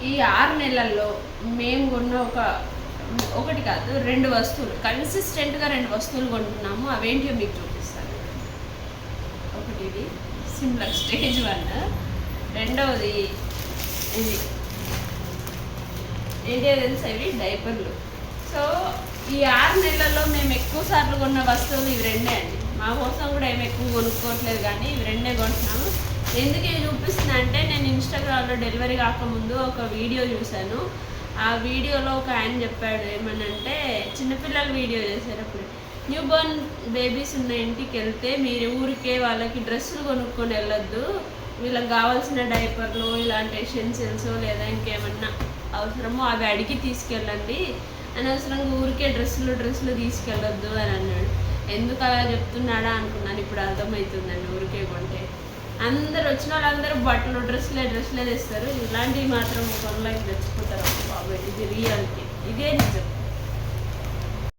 ఈ 6 నెలల్లో మేము కొన్న ఒకటి కాదు 2 వస్తువులు కన్సిస్టెంట్గా 2 వస్తువులు కొంటున్నాము. అవేంటియో మీకు చూపిస్తాను. ఒకటి ఇది సిమ్లక్ స్టేజ్ 1, రెండవది ఇది ఏంటో తెలుసా, ఇవి డైపర్లు. సో ఈ 6 నెలల్లో మేము ఎక్కువ సార్లు కొన్న వస్తువులు ఇవి 2 అండి. మా కోసం కూడా ఏమి ఎక్కువ కొనుక్కోవట్లేదు, కానీ ఇవి 2 కొంటున్నాము. ఎందుకు ఇవి చూపిస్తున్నా అంటే, నేను ఇన్స్టాగ్రామ్లో డెలివరీ కాకముందు ఒక వీడియో చూశాను. ఆ వీడియోలో ఒక ఆయన చెప్పాడు ఏమనంటే, చిన్నపిల్లల వీడియో చేసేటప్పుడు న్యూ బోర్న్ బేబీస్ ఉన్న ఇంటికి వెళ్తే మీరు ఊరికే వాళ్ళకి డ్రెస్సులు కొనుక్కొని వెళ్ళొద్దు, వీళ్ళకి కావాల్సిన డైపర్లు ఇలాంటి ఎసెన్షియల్స్ లేదా ఇంకేమన్నా అవసరమో అవి అడిగి తీసుకెళ్ళండి, అనవసరంగా ఊరికే డ్రెస్సులు తీసుకెళ్ళొద్దు అని అన్నాడు. ఎందుకు అలా చెప్తున్నాడా అనుకున్నాను, ఇప్పుడు అర్థమవుతుందండి. ఊరికే కొంటే అందరు వచ్చిన వాళ్ళందరూ బట్టలు డ్రెస్లే తెస్తారు, ఇలాంటివి మాత్రం కొనలేక తెచ్చిపోతారు. బాబాయ్ ఇది రియాలిటీ, ఇదే నిజం.